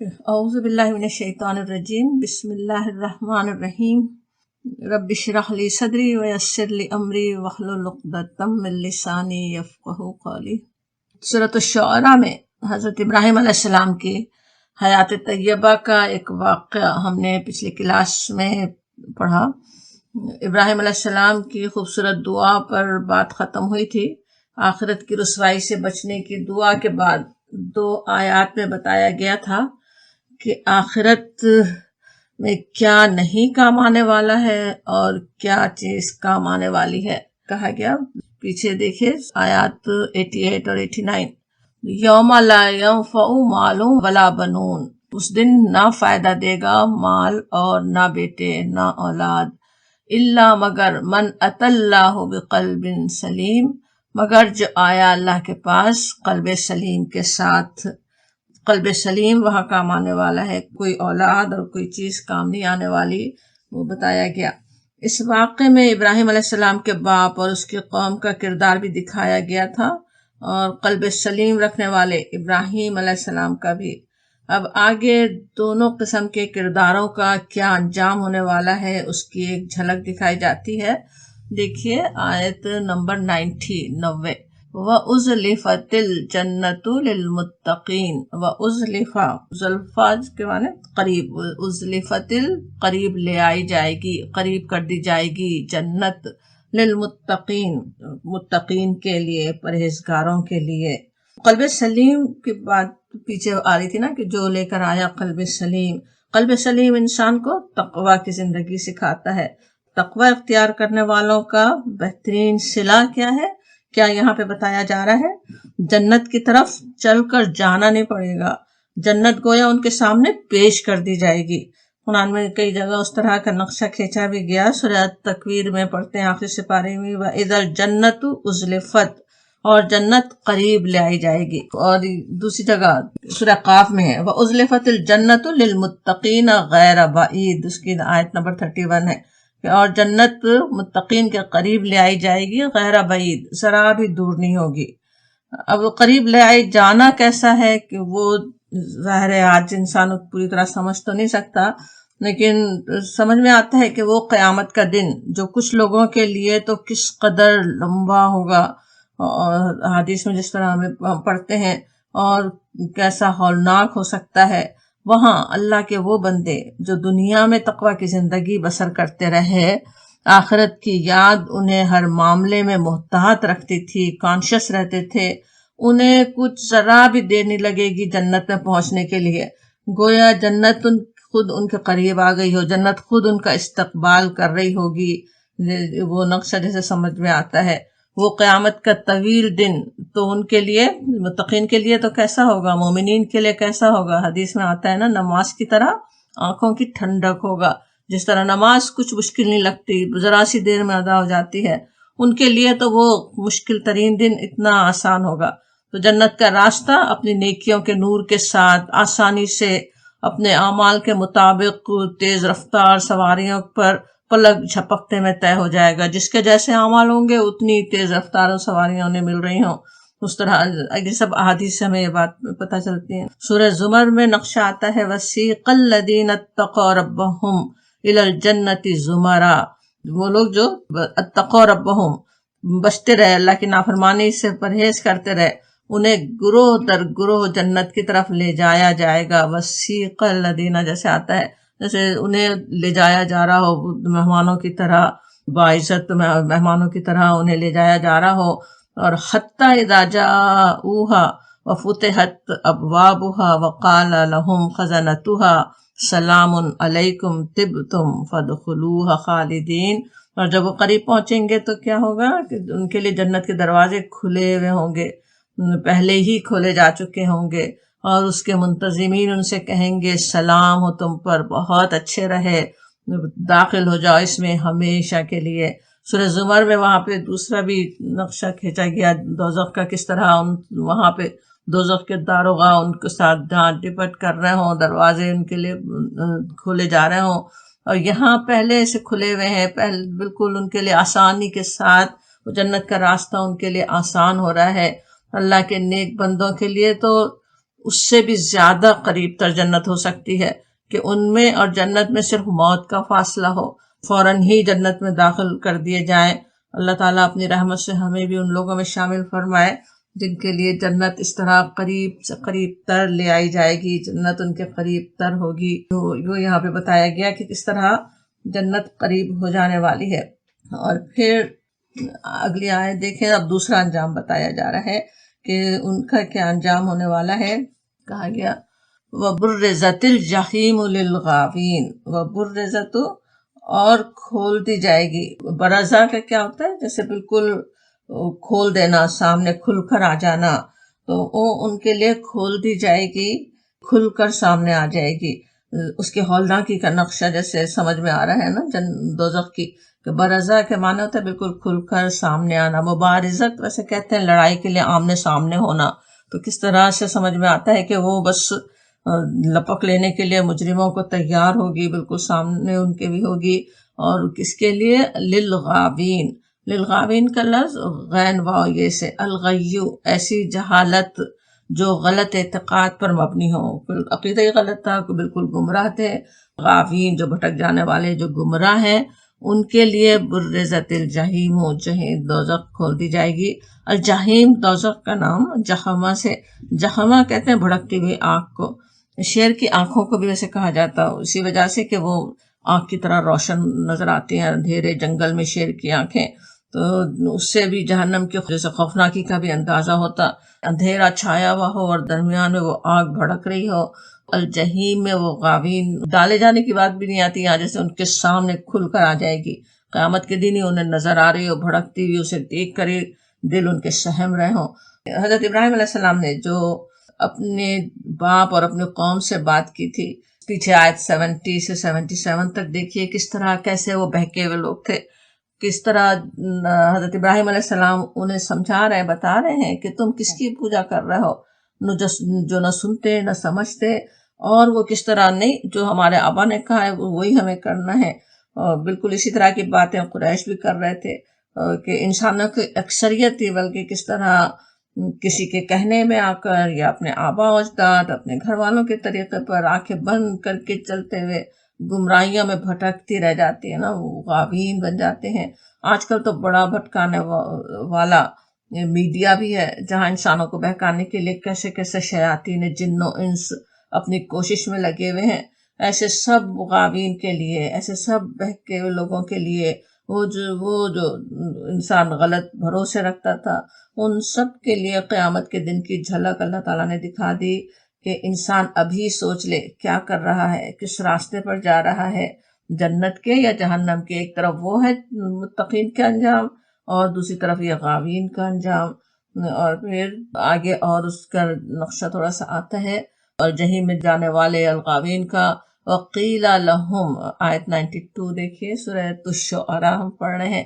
اعوذ باللہ من الشیطان الرجیم، بسم اللہ الرحمن الرحیم۔ رب اشرح لی صدری ویسر لی امری واحلل عقدۃ من لسانی یفقہوا قولی۔ سورۃ الشعراء میں حضرت ابراہیم علیہ السلام کی حیات طیبہ کا ایک واقعہ ہم نے پچھلی کلاس میں پڑھا۔ ابراہیم علیہ السلام کی خوبصورت دعا پر بات ختم ہوئی تھی۔ آخرت کی رسوائی سے بچنے کی دعا کے بعد 2 آیات میں بتایا گیا تھا کہ آخرت میں کیا نہیں کام آنے والا ہے اور کیا چیز کام آنے والی ہے۔ کہا گیا، پیچھے دیکھیں آیات 88 اور 89، یوم لا ينفع مال ولا بنون، اس دن نہ فائدہ دے گا مال اور نہ بیٹے نہ اولاد، الا مگر من اتی اللہ بقلب سلیم، مگر جو آیا اللہ کے پاس قلب سلیم کے ساتھ۔ قلب سلیم وہاں کام آنے والا ہے، کوئی اولاد اور کوئی چیز کام نہیں آنے والی، وہ بتایا گیا۔ اس واقعے میں ابراہیم علیہ السلام کے باپ اور اس کی قوم کا کردار بھی دکھایا گیا تھا، اور قلب سلیم رکھنے والے ابراہیم علیہ السلام کا بھی۔ اب آگے دونوں قسم کے کرداروں کا کیا انجام ہونے والا ہے اس کی ایک جھلک دکھائی جاتی ہے۔ دیکھیے آیت نمبر 90۔ وَأُزْلِفَتِ الْجَنَّةُ لِلْمُتَّقِينَ، وَأُزْلِفَ زلفا کے معنی قریب، اُزْلِفَتِ قریب لے آئی جائے گی، قریب کر دی جائے گی جنت، للمتقین متقین کے لیے، پرہیزگاروں کے لیے۔ قلب سلیم کی بات پیچھے آ رہی تھی نا، کہ جو لے کر آیا قلب سلیم۔ قلب سلیم انسان کو تقوی کی زندگی سکھاتا ہے۔ تقوی اختیار کرنے والوں کا بہترین صلہ کیا ہے؟ کیا یہاں پہ بتایا جا رہا ہے؟ جنت کی طرف چل کر جانا نہیں پڑے گا، جنت گویا ان کے سامنے پیش کر دی جائے گی۔ قرآن میں کئی جگہ اس طرح کا نقشہ کھینچا بھی گیا۔ سورہ تکویر میں پڑھتے ہیں آخری سپارے میں، وَإِذَا الْجَنَّةُ أُزْلِفَتْ، اور جنت قریب لے آئی جائے گی۔ اور دوسری جگہ سورہ قاف میں ہے، وَأُزْلِفَتِ الْجَنَّةُ لِلْمُتَّقِينَ غَيْرَ بَعِيدٍ، اس کی آیت نمبر 31 ہے، اور جنت متقین کے قریب لے آئی جائے گی، غیر بعید، ذرا بھی دور نہیں ہوگی۔ اب قریب لے آئی جانا کیسا ہے کہ وہ ظاہر ہے آج انسان پوری طرح سمجھ تو نہیں سکتا، لیکن سمجھ میں آتا ہے کہ وہ قیامت کا دن جو کچھ لوگوں کے لیے تو کس قدر لمبا ہوگا، اور حدیث میں جس طرح ہمیں پڑھتے ہیں، اور کیسا ہولناک ہو سکتا ہے۔ وہاں اللہ کے وہ بندے جو دنیا میں تقوی کی زندگی بسر کرتے رہے، آخرت کی یاد انہیں ہر معاملے میں محتاط رکھتی تھی، کانشیس رہتے تھے، انہیں کچھ ذرا بھی دیر نہیں لگے گی جنت میں پہنچنے کے لیے، گویا جنت خود ان کے قریب آ گئی ہو، جنت خود ان کا استقبال کر رہی ہوگی۔ وہ نقشہ جیسے سمجھ میں آتا ہے۔ وہ قیامت کا طویل دن تو ان کے لیے، متقین کے لیے تو کیسا ہوگا، مومنین کے لیے کیسا ہوگا؟ حدیث میں آتا ہے نا، نماز کی طرح آنکھوں کی ٹھنڈک ہوگا۔ جس طرح نماز کچھ مشکل نہیں لگتی، ذرا سی دیر میں ادا ہو جاتی ہے، ان کے لیے تو وہ مشکل ترین دن اتنا آسان ہوگا۔ تو جنت کا راستہ اپنی نیکیوں کے نور کے ساتھ آسانی سے اپنے اعمال کے مطابق تیز رفتار سواریوں پر پلک جھپکتے میں طے ہو جائے گا۔ جس کے جیسے اعمال ہوں گے اتنی تیز رفتار سواریاں انہیں مل رہی ہوں، اس طرح یہ سب احادیث سے ہمیں یہ بات پتہ چلتی ہے۔ سورہ زمر میں نقشہ آتا ہے، وَسِیقَ الَّذِینَ اتَّقَوْا رَبَّهُمْ إِلَى الْجَنَّةِ زُمَرًا، وہ لوگ جو اتقوا ربهم، بچتے رہے، اللہ کی نافرمانی سے پرہیز کرتے رہے، انہیں گروہ در گروہ جنت کی طرف لے جایا جائے گا۔ وَسِیقَ الَّذِینَ جیسے آتا ہے، جیسے انہیں لے جایا جا رہا ہو مہمانوں کی طرح، باعزت مہمانوں کی طرح انہیں لے جایا جا رہا ہو۔ اور حتی اذا جاؤوہا وفتحت ابوابہا وقال لہم خزنتہا سلام علیکم طبتم فادخلوہا خالدین، اور جب وہ قریب پہنچیں گے تو کیا ہوگا کہ ان کے لیے جنت کے دروازے کھلے ہوئے ہوں گے، پہلے ہی کھولے جا چکے ہوں گے، اور اس کے منتظمین ان سے کہیں گے سلام ہو تم پر، بہت اچھے رہے، داخل ہو جاؤ اس میں ہمیشہ کے لیے۔ سورہ زمر میں وہاں پہ دوسرا بھی نقشہ کھینچا گیا دوزخ کا، کس طرح وہاں پہ دوزخ کے داروغہ ان کے ساتھ ڈانٹ ڈپٹ کر رہے ہوں، دروازے ان کے لیے کھولے جا رہے ہوں، اور یہاں پہلے سے کھلے ہوئے ہیں، بالکل ان کے لیے آسانی کے ساتھ وہ جنت کا راستہ ان کے لیے آسان ہو رہا ہے۔ اللہ کے نیک بندوں کے لیے تو اس سے بھی زیادہ قریب تر جنت ہو سکتی ہے کہ ان میں اور جنت میں صرف موت کا فاصلہ ہو، فوراً ہی جنت میں داخل کر دیے جائیں۔ اللہ تعالیٰ اپنی رحمت سے ہمیں بھی ان لوگوں میں شامل فرمائے جن کے لیے جنت اس طرح قریب سے قریب تر لے آئی جائے گی، جنت ان کے قریب تر ہوگی۔ تو یہاں پہ بتایا گیا کہ کس طرح جنت قریب ہو جانے والی ہے۔ اور پھر اگلی آیت دیکھیں، اب دوسرا انجام بتایا جا رہا ہے کہ ان کا کیا انجام ہونے والا ہے۔ کہا گیا وَبُرِّزَتِ الْجَحِيمُ لِلْغَاوِينَ، وَبُرِّزَتُ اور کھول دی جائے گی۔ برزہ کا کیا ہوتا ہے؟ جیسے بالکل کھول دینا، سامنے کھل کر آ جانا، تو وہ ان کے لیے کھول دی جائے گی، کھل کر سامنے آ جائے گی۔ اس کے ہولناکی کا نقشہ جیسے سمجھ میں آ رہا ہے نا دوزخ کی، کہ برزہ کے معنی ہوتا ہے بالکل کھل کر سامنے آنا۔ مبارزت ویسے کہتے ہیں لڑائی کے لیے آمنے سامنے ہونا، تو کس طرح سے سمجھ میں آتا ہے کہ وہ بس لپک لینے کے لیے مجرموں کو تیار ہوگی، بالکل سامنے ان کے بھی ہوگی۔ اور کس کے لیے؟ للغاوین، للغاوین کا لفظ غین واو یہ سے، الغیو ایسی جہالت جو غلط اعتقاد پر مبنی ہو، عقیدہ ہی غلط تھا، بالکل گمراہ تھے۔ غاوین جو بھٹک جانے والے، جو گمراہ ہیں، ان کے لیے برزت الجحیم، جہیم دوزخ کھول دی جائے گی۔ الجحیم دوزخ کا نام جہمہ سے، جہمہ کہتے ہیں بھڑکتی ہوئی آنکھ کو۔ شیر کی آنکھوں کو بھی ویسے کہا جاتا ہے اسی وجہ سے کہ وہ آنکھ کی طرح روشن نظر آتی ہیں، اندھیرے جنگل میں شیر کی آنکھیں، تو اس سے بھی جہنم کی جیسے خوفناکی کا بھی اندازہ ہوتا، اندھیرا چھایا ہوا ہو اور درمیان میں وہ آگ بھڑک رہی ہو۔ الجحیم میں وہ غاوین ڈالے جانے کی بات بھی نہیں آتی یہاں، جیسے ان کے سامنے کھل کر آ جائے گی، قیامت کے دن ہی انہیں نظر آ رہی ہو، بھڑکتی ہوئی، اسے دیکھ کر ہی دل ان کے سہم رہے ہوں۔ حضرت ابراہیم علیہ السلام نے جو اپنے باپ اور اپنی قوم سے بات کی تھی، پیچھے آیت 70 سے 77 تک دیکھیے کس طرح کیسے وہ بہکے ہوئے لوگ تھے، کس طرح حضرت ابراہیم علیہ السلام انہیں سمجھا رہے ہیں، بتا رہے ہیں کہ تم کس کی پوجا کر رہے ہو، جو نہ سنتے نہ سمجھتے، اور وہ کس طرح نہیں، جو ہمارے آبا نے کہا ہے وہی ہمیں کرنا ہے۔ اور بالکل اسی طرح کی باتیں قریش بھی کر رہے تھے کہ انسانوں کی اکثریت تھی، بلکہ کس طرح کسی کے کہنے میں آ کر یا اپنے آبا و اجداد، اپنے گھر والوں کے طریقے پر آنکھیں بند کر کے چلتے ہوئے گمراہیوں میں بھٹکتی رہ جاتی ہے نا، وہ غاوین بن جاتے ہیں۔ آج کل تو بڑا بھٹکانے والا میڈیا بھی ہے، جہاں انسانوں کو بہکانے کے لیے کیسے کیسے شیاطین جن و انس اپنی کوشش میں لگے ہوئے ہیں۔ ایسے سب غاوین کے لیے، ایسے سب بہکے ہوئے لوگوں کے لیے، وہ جو انسان غلط بھروسے رکھتا تھا، ان سب کے لیے قیامت کے دن کی جھلک اللہ تعالیٰ نے دکھا دی کہ انسان ابھی سوچ لے کیا کر رہا ہے، کس راستے پر جا رہا ہے، جنت کے یا جہنم کے۔ ایک طرف وہ ہے متقین کا انجام، اور دوسری طرف یہ غاوین کا انجام۔ اور پھر آگے اور اس کا نقشہ تھوڑا سا آتا ہے، اور جہنم میں جانے والے الغاوین کا۔ وقیل لہم، آیت 92 دیکھیے، سورہ الشعراء ہم پڑھ رہے ہیں،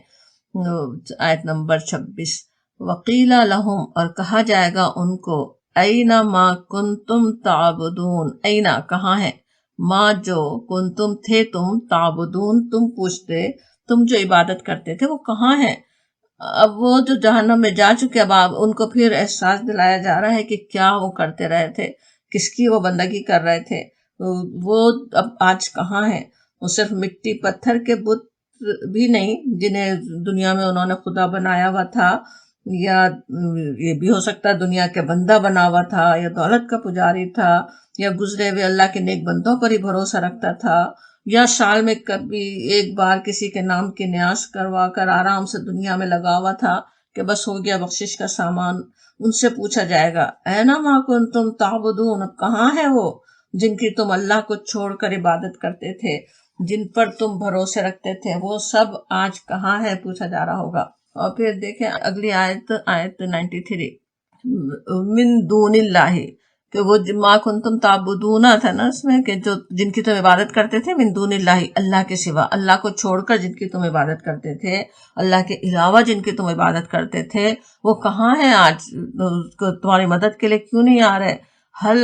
آیت نمبر 26۔ وقیل لہم، اور کہا جائے گا ان کو، این ما کنتم تعبدون، این کہاں ہے، ما جو کنتم تھے تم، تعبدون تم پوچھتے، تم جو عبادت کرتے تھے وہ کہاں ہے۔ اب وہ جو جہنم میں جا چکے، اب ان کو پھر احساس دلایا جا رہا ہے کہ کیا وہ کرتے رہے تھے، کس کی وہ بندگی کر رہے تھے، وہ اب آج کہاں ہیں۔ وہ صرف مٹی پتھر کے بت بھی نہیں جنہیں دنیا میں انہوں نے خدا بنایا ہوا تھا، یا یہ بھی ہو سکتا ہے دنیا کے بندہ بنا ہوا تھا، یا دولت کا پجاری تھا، یا گزرے ہوئے اللہ کے نیک بندوں پر ہی بھروسہ رکھتا تھا، یا سال میں کبھی ایک بار کسی کے نام کی نیاز کروا کر آرام سے دنیا میں لگا ہوا تھا کہ بس ہو گیا بخشش کا سامان۔ ان سے پوچھا جائے گا، اینا ما کنتم تعبدون، کہاں ہے وہ جن کی تم اللہ کو چھوڑ کر عبادت کرتے تھے، جن پر تم بھروسے رکھتے تھے، وہ سب آج کہاں ہے، پوچھا جا رہا ہوگا۔ اور پھر دیکھیں اگلی آیت 93، من دون اللہ، کہ وہ ما کنتم تعبدون تھا نا اس میں، کہ جو جن کی تم عبادت کرتے تھے، من دون اللہ، اللہ کے سوا، اللہ کو چھوڑ کر جن کی تم عبادت کرتے تھے، اللہ کے علاوہ جن کی تم عبادت کرتے تھے، وہ کہاں ہیں آج، تمہاری مدد کے لیے کیوں نہیں آ رہے۔ حل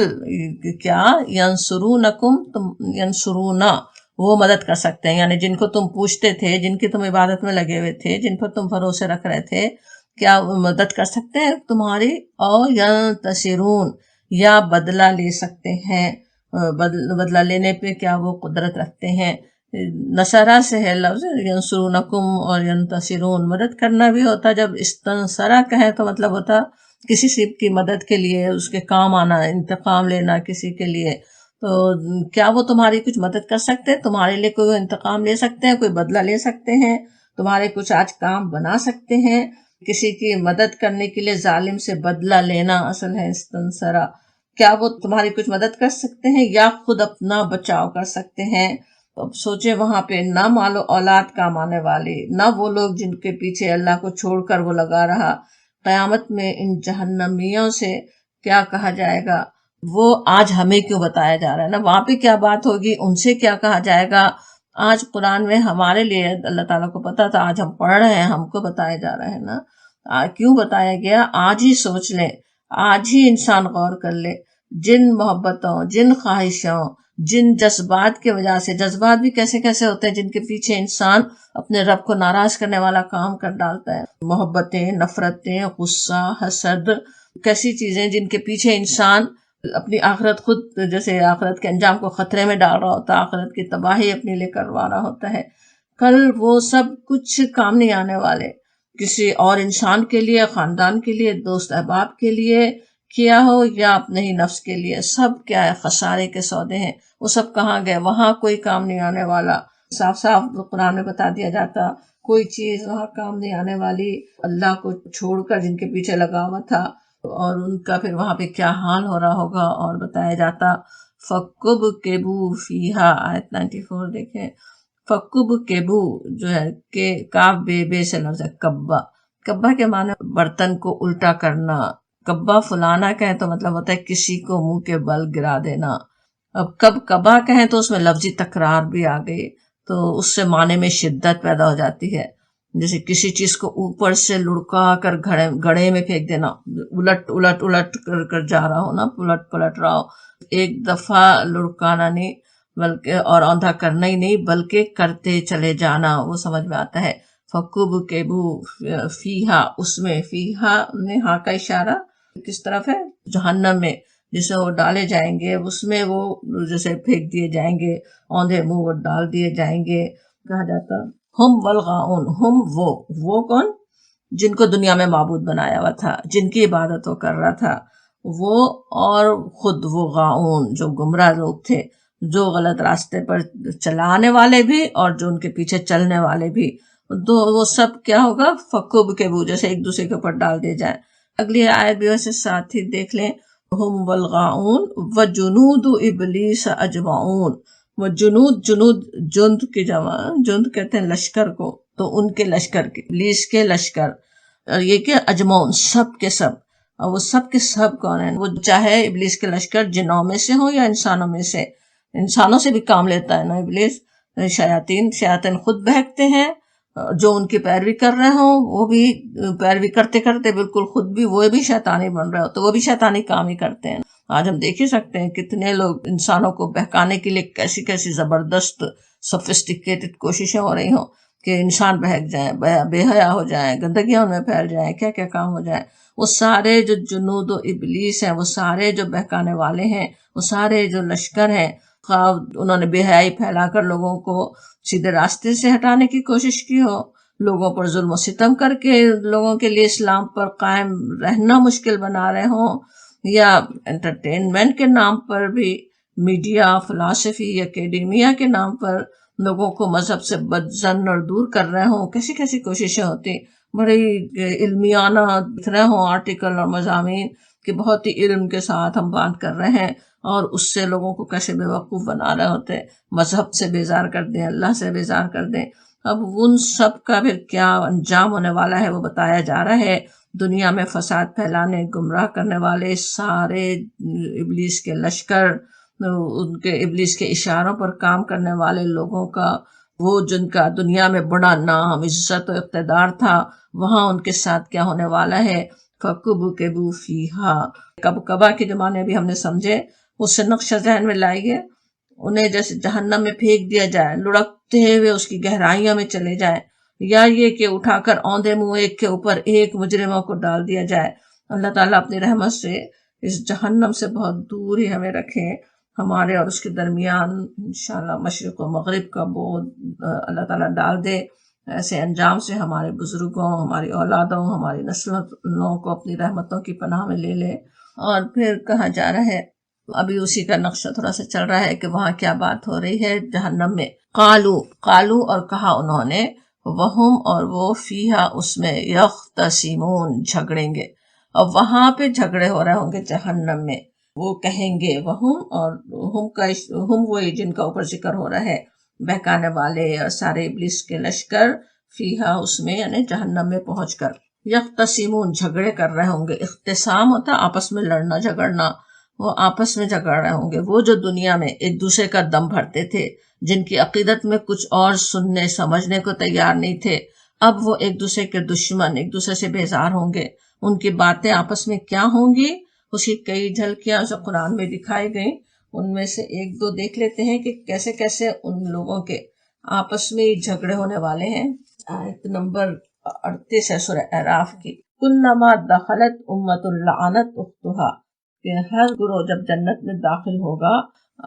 کیا، ینصرونکم، ینصرونا، وہ مدد کر سکتے ہیں، یعنی جن کو تم پوچھتے تھے، جن کی تم عبادت میں لگے ہوئے تھے، جن پر تم بھروسے رکھ رہے تھے، کیا وہ مدد کر سکتے ہیں تمہاری؟ اور ینتصرون، یا بدلہ لے سکتے ہیں، بدلہ لینے پہ کیا وہ قدرت رکھتے ہیں. نصرہ سے ہے لفظ، ینصرونکم اور ینتصرون، مدد کرنا بھی ہوتا. جب استنصرہ کہیں تو مطلب ہوتا کسی شخص کی مدد کے لیے، اس کے کام آنا، انتقام لینا کسی کے لیے. تو کیا وہ تمہاری کچھ مدد کر سکتے ہیں؟ تمہارے لیے کوئی انتقام لے سکتے ہیں، کوئی بدلہ لے سکتے ہیں، تمہارے کچھ آج کام بنا سکتے ہیں؟ کسی کی مدد کرنے کے لیے ظالم سے بدلہ لینا اصل ہے استنصرہ. کیا وہ تمہاری کچھ مدد کر سکتے ہیں یا خود اپنا بچاؤ کر سکتے ہیں؟ اب سوچے وہاں پہ نہ مال و اولاد کام آنے والے، نہ وہ لوگ جن کے پیچھے اللہ کو چھوڑ کر وہ لگا رہا. قیامت میں ان جہنمیوں سے کیا کہا جائے گا؟ وہ آج ہمیں کیوں بتایا جا رہا ہے نا، وہاں پہ کیا بات ہوگی، ان سے کیا کہا جائے گا. آج قرآن میں ہمارے لیے اللہ تعالیٰ کو پتا تھا، آج ہم پڑھ رہے ہیں، ہم کو بتایا جا رہا ہے نا. کیوں بتایا گیا؟ آج ہی سوچ لیں، آج ہی انسان غور کر لے. جن محبتوں، جن خواہشوں، جن جذبات کی وجہ سے، جذبات بھی کیسے کیسے ہوتے ہیں جن کے پیچھے انسان اپنے رب کو ناراض کرنے والا کام کر ڈالتا ہے. محبتیں، نفرتیں، غصہ، حسد، کیسی چیزیں جن کے پیچھے انسان اپنی آخرت، خود جیسے آخرت کے انجام کو خطرے میں ڈال رہا ہوتا ہے، آخرت کی تباہی اپنے لیے کروا رہا ہوتا ہے. کل وہ سب کچھ کام نہیں آنے والے. کسی اور انسان کے لیے، خاندان کے لیے، دوست احباب کے لیے کیا ہو یا اپنے ہی نفس کے لیے، سب کیا ہے، خسارے کے سودے ہیں. وہ سب کہاں گئے؟ وہاں کوئی کام نہیں آنے والا. صاف صاف قرآن میں بتا دیا جاتا کوئی چیز وہاں کام نہیں آنے والی. اللہ کو چھوڑ کر جن کے پیچھے لگا ہوا تھا، اور ان کا پھر وہاں پہ کیا حال ہو رہا ہوگا. اور بتایا جاتا فَكُبْكِبُوا فِيهَا، آیت 94 دیکھیں. فَكُبْكِبُوا جو ہے کہ کاف بے سے لفظ ہے کبا. کبا کے معنی برتن کو الٹا کرنا. کبا فلانا کہیں تو مطلب ہوتا ہے کسی کو منہ کے بل گرا دینا. اب کبا کہیں تو اس میں لفظی تکرار بھی آ گئی، تو اس سے معنی میں شدت پیدا ہو جاتی ہے. جیسے کسی چیز کو اوپر سے لڑکا کر گڑھے میں پھینک دینا، الٹ کر جا رہا ہو نا، پلٹ رہا ہو. ایک دفعہ لڑکانا نہیں بلکہ، اور اوندھا کرنا ہی نہیں بلکہ کرتے چلے جانا، وہ سمجھ میں آتا ہے. فَكُبْكِبُوا فِيهَا، اس میں فیہا نے ہاں کا اشارہ کس طرف ہے؟ جہنم میں، جسے وہ ڈالے جائیں گے، اس میں وہ جیسے پھینک دیے جائیں گے، اوندھے منہ وہ ڈال دیے جائیں گے. کہا جاتا ہم والغاؤن، ہم وہ کون؟ جن کو دنیا میں معبود بنایا ہوا تھا، جن کی عبادت وہ کر رہا تھا وہ، اور خود وہ غاؤن جو گمراہ لوگ تھے، جو غلط راستے پر چلانے والے بھی اور جو ان کے پیچھے چلنے والے بھی. تو وہ سب کیا ہوگا؟ فَكُبْكِبُوا، جیسے ایک دوسرے کے اوپر ڈال دے جائیں. اگلی آیت بھی ویسے ساتھ ہی دیکھ لیں. ہم والغاؤن وجنود ابلیس اجمعون. وہ جنود جند کی جمع، جند کہتے ہیں لشکر کو، تو ان کے لشکر کے، ابلیس کے لشکر. اور یہ کہ اجمعون سب کے سب. اور وہ سب کے سب کون ہیں؟ وہ چاہے ابلیس کے لشکر جنوں میں سے ہوں یا انسانوں میں سے. انسانوں سے بھی کام لیتا ہے نا ابلیس. شیاطین خود بہکتے ہیں، جو ان کی پیروی کر رہے ہوں وہ بھی پیروی کرتے کرتے بالکل خود بھی وہ بھی شیطانی بن رہے ہو، تو وہ بھی شیطانی کام ہی کرتے ہیں. آج ہم دیکھ ہی سکتے ہیں کتنے لوگ انسانوں کو بہکانے کے لیے کیسی کیسی زبردست سوفسٹیکیٹڈ کوششیں ہو رہی ہوں کہ انسان بہک جائیں، بے حیا ہو جائیں، گندگیاں ان میں پھیل جائیں، کیا کیا کام ہو جائے. وہ سارے جو جنود و ابلیس ہیں، وہ سارے جو بہکانے والے ہیں، وہ سارے جو لشکر ہیں، انہوں نے بے حیائی پھیلا کر لوگوں کو سیدھے راستے سے ہٹانے کی کوشش کی ہو، لوگوں پر ظلم و ستم کر کے لوگوں کے لیے اسلام پر قائم رہنا مشکل بنا رہے ہوں، یا انٹرٹینمنٹ کے نام پر بھی میڈیا، فلسفی، اکیڈیمیا کے نام پر لوگوں کو مذہب سے بدظن اور دور کر رہے ہوں. کیسی کیسی کوششیں ہوتی، بڑی علمیانہ دکھ رہے ہوں آرٹیکل اور مضامین کہ بہت ہی علم کے ساتھ ہم بات کر رہے ہیں، اور اس سے لوگوں کو کیسے بے وقوف بنا رہے ہوتے، مذہب سے بیزار کر دیں، اللہ سے بیزار کر دیں. اب ان سب کا پھر کیا انجام ہونے والا ہے وہ بتایا جا رہا ہے. دنیا میں فساد پھیلانے، گمراہ کرنے والے سارے ابلیس کے لشکر، ان کے ابلیس کے اشاروں پر کام کرنے والے لوگوں کا، وہ جن کا دنیا میں بڑا نام، عزت و اقتدار تھا، وہاں ان کے ساتھ کیا ہونے والا ہے. فَكُبْكِبُوا فِيهَا، کبا کے جو معنی بھی ہم نے سمجھے، اس سے نقشہ ذہن میں لائیے. انہیں جیسے جہنم میں پھینک دیا جائے، لڑکتے ہوئے اس کی گہرائیوں میں چلے جائیں، یا یہ کہ اٹھا کر اوندھے منہ ایک کے اوپر ایک مجرموں کو ڈال دیا جائے. اللہ تعالیٰ اپنی رحمت سے اس جہنم سے بہت دور ہی ہمیں رکھیں، ہمارے اور اس کے درمیان انشاءاللہ مشرق و مغرب کا بہت اللہ تعالیٰ ڈال دے، ایسے انجام سے ہمارے بزرگوں، ہماری اولادوں، ہماری نسلوں کو اپنی رحمتوں کی پناہ میں لے لے۔ اور پھر کہا جا رہا ہے، ابھی اسی کا نقشہ تھوڑا سا چل رہا ہے کہ وہاں کیا بات ہو رہی ہے جہنم میں۔ قالو اور کہا انہوں نے، وہم اور وہ فیہا اس میں، یختصمون جھگڑیں گے، اور وہاں پہ جھگڑے ہو رہے ہوں گے جہنم میں۔ وہ کہیں گے وہم، اور ہم وہی جن کا اوپر ذکر ہو رہا ہے، بہکانے والے اور سارے ابلیس کے لشکر، فیہا اس میں یعنی جہنم میں پہنچ کر، یختصمون جھگڑے کر رہے ہوں گے۔ اختصام ہوتا آپس میں لڑنا جھگڑنا، وہ آپس میں جھگڑ رہے ہوں گے۔ وہ جو دنیا میں ایک دوسرے کا دم بھرتے تھے، جن کی عقیدت میں کچھ اور سننے سمجھنے کو تیار نہیں تھے، اب وہ ایک دوسرے کے دشمن، ایک دوسرے سے بیزار ہوں گے۔ ان کی باتیں آپس میں کیا ہوں گی، اس کی کئی جھلکیاں جو قرآن میں دکھائی گئیں، ان میں سے ایک دو دیکھ لیتے ہیں کہ کیسے کیسے ان لوگوں کے آپس میں جھگڑے ہونے والے ہیں۔ آیت نمبر 38 ہے سورہ اعراف کی۔ کلما دخلت امت لعنت اختہا، کہ ہر گروہ جب جنت میں داخل ہوگا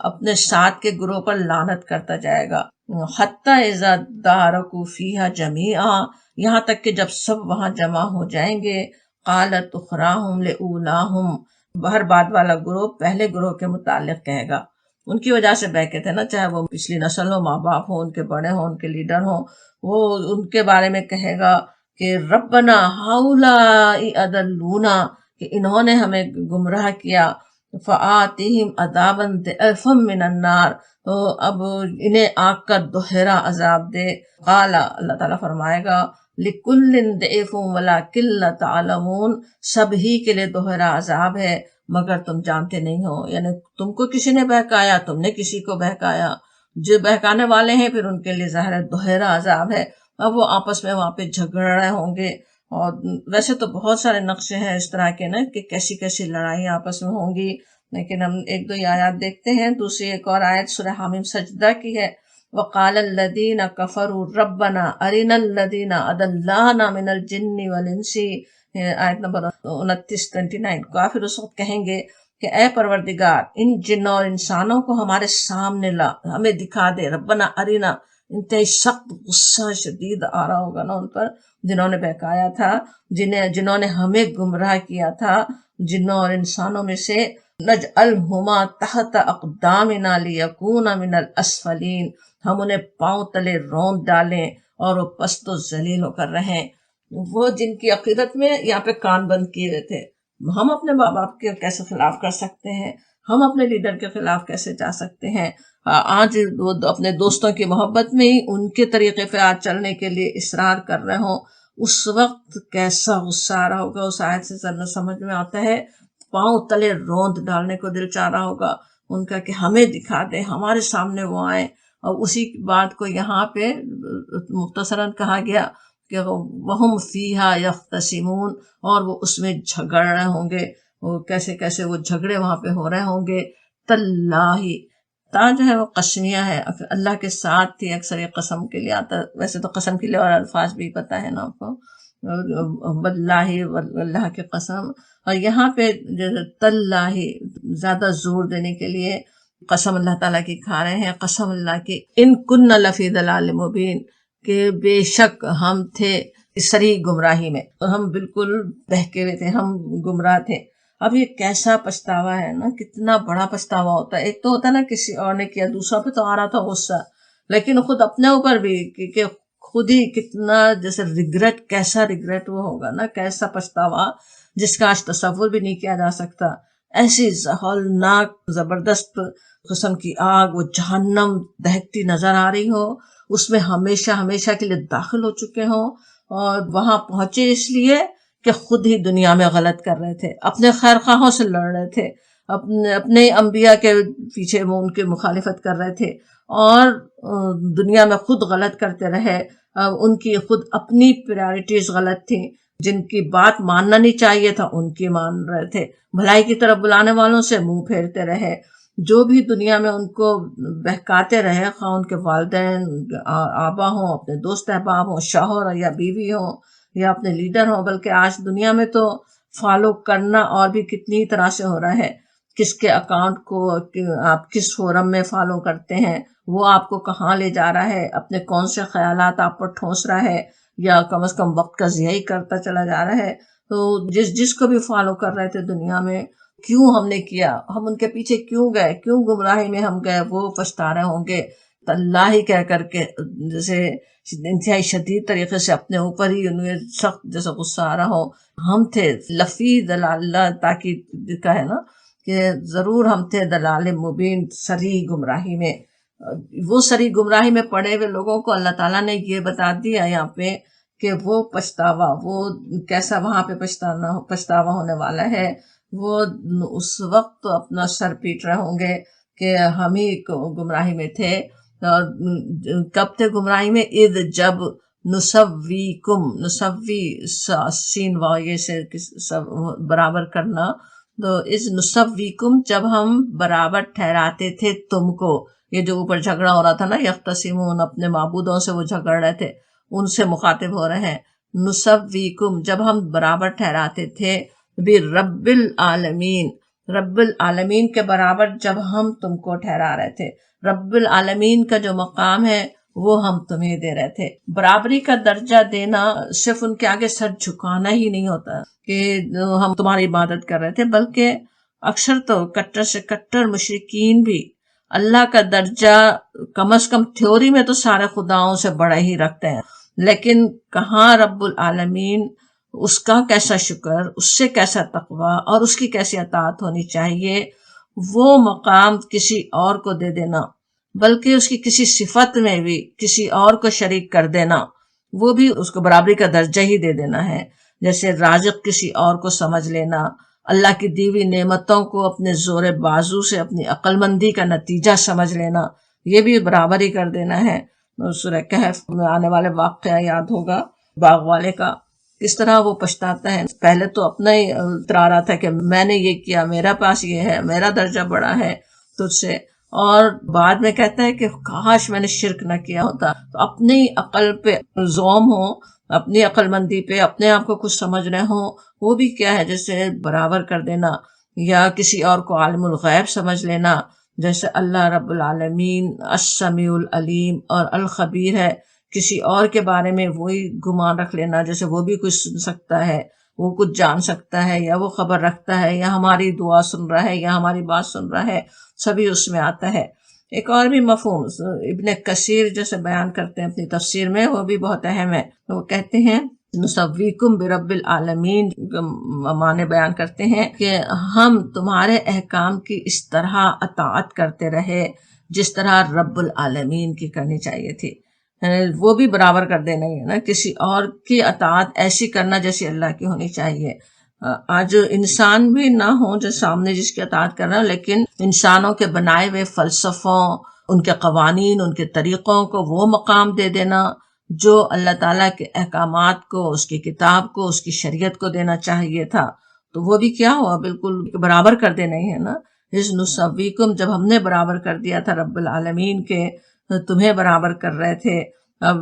اپنے ساتھ کے گروہ پر لعنت کرتا جائے گا۔ حتی اذا دارکوا فیہا جمیعا، یہاں تک کہ جب سب وہاں جمع ہو جائیں گے، قالت اخراہم لاولاہم، ہر بعد والا گروہ پہلے گروہ کے متعلق کہے گا، ان کی وجہ سے بہکے تھے نا، چاہے وہ پچھلی نسل ہو، ماں باپ ہوں، ان کے بڑے ہوں، ان کے لیڈر ہوں، وہ ان کے بارے میں کہے گا کہ ربنا ہؤلاء اضلونا، کہ انہوں نے ہمیں گمراہ کیا، فآتہم عذابا ضعفا من النار، تو اب انہیں آگ کا دوہرا عذاب دے۔ قال، اللہ تعالیٰ فرمائے گا، لکل ضعف ولکن لا تعلمون، سب ہی کے لیے دوہرا عذاب ہے مگر تم جانتے نہیں ہو، یعنی تم کو کسی نے بہکایا، تم نے کسی کو بہکایا، جو بہکانے والے ہیں پھر ان کے لیے ظاہر دوہرا عذاب ہے۔ اب وہ آپس میں وہاں پہ جھگڑ رہے ہوں گے، اور ویسے تو بہت سارے نقشے ہیں اس طرح کے نا کہ کیسی کیسی لڑائی آپس میں ہوں گی، لیکن ہم ایک دو آیات دیکھتے ہیں۔ دوسری ایک اور آیت سورہ حامیم سجدہ کی ہے، وقال الذین کفروا ربنا ارنا الذین اضلانا من الجن والانس، آیت نمبر 29 کافر اس وقت کہیں گے کہ اے پروردگار، ان جنوں اور انسانوں کو ہمارے سامنے لا، ہمیں دکھا دے، ربنا ارنا، انتہائی سخت غصہ شدید آ رہا ہوگا نا ان پر جنہوں نے بہکایا تھا، جنہوں نے ہمیں گمراہ کیا تھا جنوں اور انسانوں میں سے، نجعلہما تحت اقدامنا لیکون من الاسفلین، ہم انہیں پاؤں تلے روند ڈالیں اور وہ پست و ذلیل ہو کر رہیں۔ وہ جن کی عقیدت میں یہاں پہ کان بند کیے ہوئے تھے، ہم اپنے ماں باپ کے کیسے خلاف کر سکتے ہیں، ہم اپنے لیڈر کے خلاف کیسے جا سکتے ہیں، آج وہ اپنے دوستوں کی محبت میں ہی ان کے طریقے پہ آج چلنے کے لیے اصرار کر رہے ہوں، اس وقت کیسا غصہ آ رہا ہوگا۔ اس آیت سے سمجھ میں آتا ہے پاؤں تلے روند ڈالنے کو دل چاہ رہا ہوگا ان کا کہ ہمیں دکھا دے، ہمارے سامنے وہ آئیں۔ اور اسی بات کو یہاں پہ مختصراً کہا گیا کہ وہم فیہا یختصمون، اور وہ اس میں جھگڑ رہے ہوں گے، وہ کیسے کیسے وہ جھگڑے وہاں پہ ہو رہے ہوں گے۔ تاللہ، تا جو ہے وہ قسمیہ ہے، اللہ کے ساتھ تھی، اکثر یہ قسم کے لیے آتا، ویسے تو قسم کے لیے اور الفاظ بھی پتہ ہے نا آپ کو، واللہ، اللہ کی قسم۔ اور یہاں پہ تاللہ زیادہ زور دینے کے لیے قسم اللہ تعالیٰ کی کھا رہے ہیں، قسم اللہ کی، ان کن لفی ضلال مبین، کہ بے شک ہم تھے صریح گمراہی میں، ہم بالکل بہکے ہوئے تھے، ہم گمراہ تھے۔ اب یہ کیسا پچھتاوا ہے نا، کتنا بڑا پچھتاوا ہوتا ہے۔ ایک تو ہوتا ہے نا کسی اور نے کیا، دوسرا پہ تو آ رہا تھا غصہ، لیکن خود اپنے اوپر بھی کہ خود ہی کتنا جیسے ریگریٹ، کیسا ریگریٹ وہ ہوگا نا، کیسا پچھتاوا جس کا آج تصور بھی نہیں کیا جا سکتا۔ ایسی ہولناک زبردست قسم کی آگ، وہ جہنم دہکتی نظر آ رہی ہو، اس میں ہمیشہ ہمیشہ کے لیے داخل ہو چکے ہوں، اور وہاں پہنچے اس لیے کہ خود ہی دنیا میں غلط کر رہے تھے، اپنے خیر خواہوں سے لڑ رہے تھے، اپنے انبیاء کے پیچھے وہ ان کی مخالفت کر رہے تھے، اور دنیا میں خود غلط کرتے رہے، ان کی خود اپنی پریارٹیز غلط تھیں، جن کی بات ماننا نہیں چاہیے تھا ان کی مان رہے تھے، بھلائی کی طرف بلانے والوں سے منہ پھیرتے رہے۔ جو بھی دنیا میں ان کو بہکاتے رہے، خواہ ان کے والدین، آبا ہوں، اپنے دوست احباب ہوں، شوہر یا بیوی ہوں، یا اپنے لیڈر ہوں، بلکہ آج دنیا میں تو فالو کرنا اور بھی کتنی طرح سے ہو رہا ہے. کس کے اکاؤنٹ کو آپ کس فورم میں فالو کرتے ہیں، وہ آپ کو کہاں لے جا رہا ہے، اپنے کون سے خیالات آپ پر ٹھونس رہا ہے، یا کم از کم وقت کا ضیاع کرتا چلا جا رہا ہے. تو جس کو بھی فالو کر رہے تھے دنیا میں، کیوں ہم نے کیا، ہم ان کے پیچھے کیوں گئے، کیوں گمراہی میں ہم گئے، وہ پچھتا رہے ہوں گے. اللہ ہی کہہ کر کے جیسے انتہائی شدید طریقے سے اپنے اوپر ہی انہیں سخت جیسا غصہ آ رہا ہو. ہم تھے لفی دلال، تاکید کا ہے نا کہ ضرور ہم تھے دلال مبین، سری گمراہی میں. وہ سری گمراہی میں پڑے ہوئے لوگوں کو اللہ تعالیٰ نے یہ بتا دیا یہاں پہ کہ وہ پچھتاوا، وہ کیسا وہاں پہ پچھتاوا ہونے والا ہے. وہ اس وقت اپنا سر پیٹ رہے ہوں گے کہ ہم ہی گمراہی میں تھے. اور کب تھے گمراہی میں؟ اذ جب نسویکم، نسوی سین واؤ سے برابر کرنا، تو اذ نسویکم جب ہم برابر ٹھہراتے تھے تم کو. یہ جو اوپر جھگڑا ہو رہا تھا نا، یختصمون، اپنے معبودوں سے وہ جھگڑ رہے تھے، ان سے مخاطب ہو رہے ہیں. نسویکم جب ہم برابر ٹھہراتے تھے، برب العالمین، رب العالمین کے برابر جب ہم تم کو ٹھہرا رہے تھے. رب العالمین کا جو مقام ہے وہ ہم تمہیں دے رہے تھے. برابری کا درجہ دینا صرف ان کے آگے سر جھکانا ہی نہیں ہوتا کہ ہم تمہاری عبادت کر رہے تھے، بلکہ اکثر تو کٹر سے کٹر مشرکین بھی اللہ کا درجہ کم از کم تھیوری میں تو سارے خداؤں سے بڑا ہی رکھتے ہیں، لیکن کہاں رب العالمین، اس کا کیسا شکر، اس سے کیسا تقوی اور اس کی کیسی اطاعت ہونی چاہیے، وہ مقام کسی اور کو دے دینا، بلکہ اس کی کسی صفت میں بھی کسی اور کو شریک کر دینا، وہ بھی اس کو برابری کا درجہ ہی دے دینا ہے. جیسے رازق کسی اور کو سمجھ لینا، اللہ کی دی ہوئی نعمتوں کو اپنے زور بازو سے اپنی عقل مندی کا نتیجہ سمجھ لینا، یہ بھی برابر ہی کر دینا ہے. سورہ کہف میں آنے والے واقعہ یاد ہوگا باغ والے کا، کس طرح وہ پچھتاتا ہے. پہلے تو اپنا ہی اترا رہا تھا کہ میں نے یہ کیا، میرا پاس یہ ہے، میرا درجہ بڑا ہے تجھ سے، اور بعد میں کہتا ہے کہ کاش میں نے شرک نہ کیا ہوتا. تو اپنی عقل پہ زوم ہو، اپنی عقل مندی پہ اپنے آپ کو کچھ سمجھ رہے ہوں، وہ بھی کیا ہے جیسے برابر کر دینا. یا کسی اور کو عالم الغیب سمجھ لینا، جیسے اللہ رب العالمین السمیع العلیم اور الخبیر ہے، کسی اور کے بارے میں وہی گمان رکھ لینا جیسے وہ بھی کچھ سن سکتا ہے، وہ کچھ جان سکتا ہے، یا وہ خبر رکھتا ہے، یا ہماری دعا سن رہا ہے، یا ہماری بات سن رہا ہے، سبھی اس میں آتا ہے. ایک اور بھی مفہوم ابن کثیر جیسے بیان کرتے ہیں اپنی تفسیر میں، وہ بھی بہت اہم ہے. وہ کہتے ہیں نسویکم برب العالمین، معنی بیان کرتے ہیں کہ ہم تمہارے احکام کی اس طرح اطاعت کرتے رہے جس طرح رب العالمین کی کرنی چاہیے تھی. وہ بھی برابر کر دینا ہی ہے نا، کسی اور کی اطاعت ایسی کرنا جیسی اللہ کی ہونی چاہیے. آج انسان بھی نہ ہو جو سامنے جس کی اطاعت کر رہا، لیکن انسانوں کے بنائے ہوئے فلسفوں، ان کے قوانین، ان کے طریقوں کو وہ مقام دے دینا جو اللہ تعالیٰ کے احکامات کو، اس کی کتاب کو، اس کی شریعت کو دینا چاہیے تھا. تو وہ بھی کیا ہوا، بالکل برابر کر دینا ہی ہے نا. اس نسویکم جب ہم نے برابر کر دیا تھا رب العالمین کے، تمہیں برابر کر رہے تھے. اب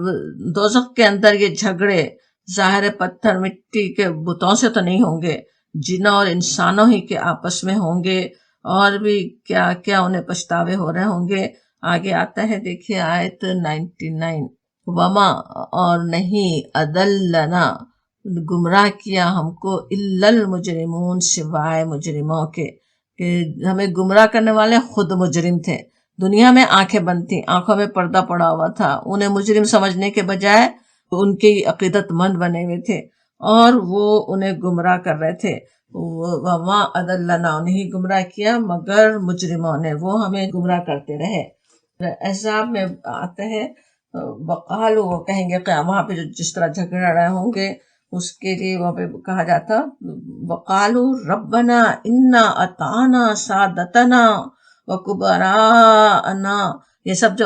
دوزخ کے اندر یہ جھگڑے ظاہر پتھر مٹی کے بتوں سے تو نہیں ہوں گے، جنوں اور انسانوں ہی کے آپس میں ہوں گے، اور بھی کیا کیا انہیں پچھتاوے ہو رہے ہوں گے. آگے آتا ہے دیکھیے آیت 99، وما، اور نہیں، ادلنا، گمراہ کیا ہم کو، الا المجرمون، سوائے مجرموں کے، کہ ہمیں گمراہ کرنے والے خود مجرم تھے. دنیا میں آنکھیں بند تھیں، آنکھوں میں پردہ پڑا ہوا تھا، انہیں مجرم سمجھنے کے بجائے ان کی عقیدت مند بنے ہوئے تھے اور وہ انہیں گمراہ کر رہے تھے. وما اضلنا، انہیں گمراہ کیا مگر مجرموں نے، وہ ہمیں گمراہ کرتے رہے. احزاب میں آتا ہے وقالو، وہ کہیں گے کہ وہاں پہ جس طرح جھگڑ رہے ہوں گے اس کے لیے وہاں پہ کہا جاتا وقالو ربنا انا اطعنا سادتنا وکبراءنا. یہ سب جو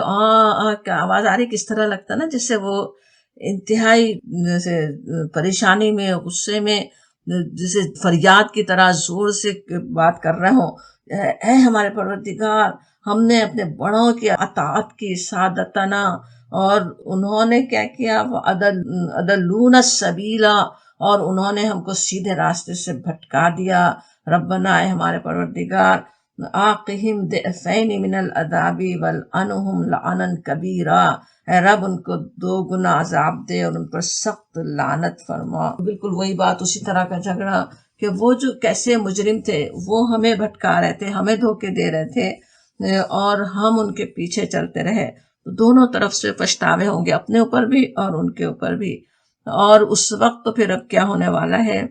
کیا آواز آ رہی، کس طرح لگتا نا جس سے وہ انتہائی جیسے پریشانی میں، غصے میں، جیسے فریاد کی طرح زور سے بات کر رہے ہوں، اے ہمارے پروردگار، ہم نے اپنے بڑوں کی اطاعت کی، سادتنا، اور انہوں نے کیا کیا، عدلون السبیلا، اور انہوں نے ہم کو سیدھے راستے سے بھٹکا دیا۔ ربنا، اے ہمارے پروردگار، آقہم ضعفین من العذاب والعنہم لعنا کبیرا، اے رب ان کو 2 گنا عذاب دے اور ان پر سخت لعنت فرما۔ بالکل وہی بات، اسی طرح کا جھگڑا کہ وہ جو کیسے مجرم تھے، وہ ہمیں بھٹکا رہے تھے، ہمیں دھوکے دے رہے تھے اور ہم ان کے پیچھے چلتے رہے۔ دونوں طرف سے پچھتاوے ہوں گے، اپنے اوپر بھی اور ان کے اوپر بھی۔ اور اس وقت تو پھر اب کیا ہونے والا ہے،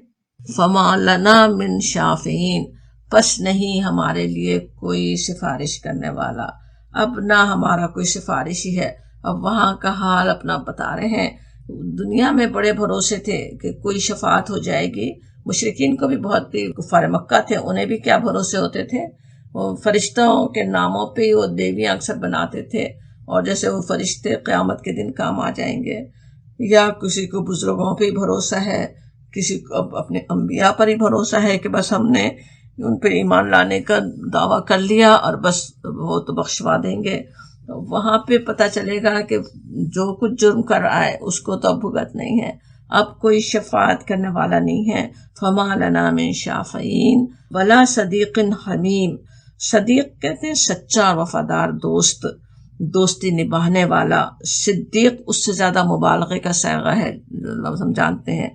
فما لنا من شافعین، پس نہیں ہمارے لیے کوئی سفارش کرنے والا، اب نہ ہمارا کوئی سفارشی ہے۔ اب وہاں کا حال اپنا بتا رہے ہیں۔ دنیا میں بڑے بھروسے تھے کہ کوئی شفاعت ہو جائے گی، مشرکین کو بھی بہت، کفار مکہ تھے انہیں بھی کیا بھروسے ہوتے تھے، وہ فرشتوں کے ناموں پہ ہی وہ دیویاں اکثر بناتے تھے، اور جیسے وہ فرشتے قیامت کے دن کام آ جائیں گے، یا کسی کو بزرگوں پہ ہی بھروسہ ہے، کسی کو اپنے انبیاء پر ہی بھروسہ ہے کہ بس ہم نے ان پہ ایمان لانے کا دعویٰ کر لیا اور بس وہ تو بخشوا دیں گے۔ وہاں پہ پتہ چلے گا کہ جو کچھ جرم کر رہا ہے اس کو تو اب بھگت نہیں ہے، اب کوئی شفاعت کرنے والا نہیں ہے۔ فما لنا من شافعین ولا صدیق حمیم، صدیق کہتے ہیں سچا اور وفادار دوست، دوستی نبھانے والا۔ صدیق اس سے زیادہ مبالغے کا صیغہ ہے، لفظ ہم جانتے ہیں۔